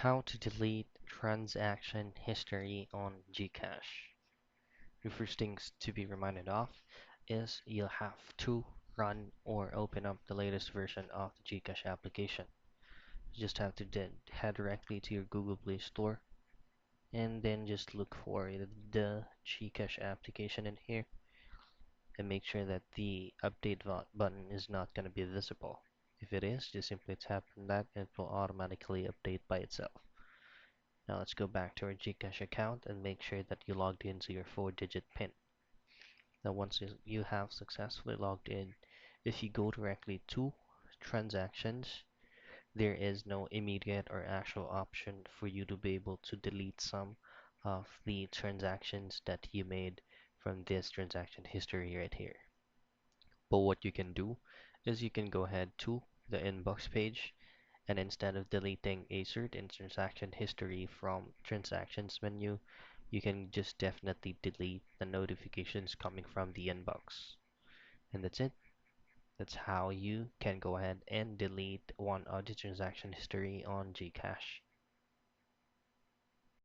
How to delete transaction history on Gcash. The first things to be reminded of is you'll have to run or open up the latest version of the Gcash application. You just have to head directly to your Google Play Store and then just look for the Gcash application in here and make sure that the update button is not going to be visible. If it is, just simply tap on that and it will automatically update by itself. Now let's go back to our Gcash account and make sure that you logged into your 4-digit PIN. Now once you have successfully logged in, if you go directly to transactions, there is no immediate or actual option for you to be able to delete some of the transactions that you made from this transaction history right here. But what you can do is you can go ahead to the inbox page, and instead of deleting a certain transaction history from transactions menu, you can just definitely delete the notifications coming from the inbox. And that's it. That's how you can go ahead and delete one of the transaction history on Gcash.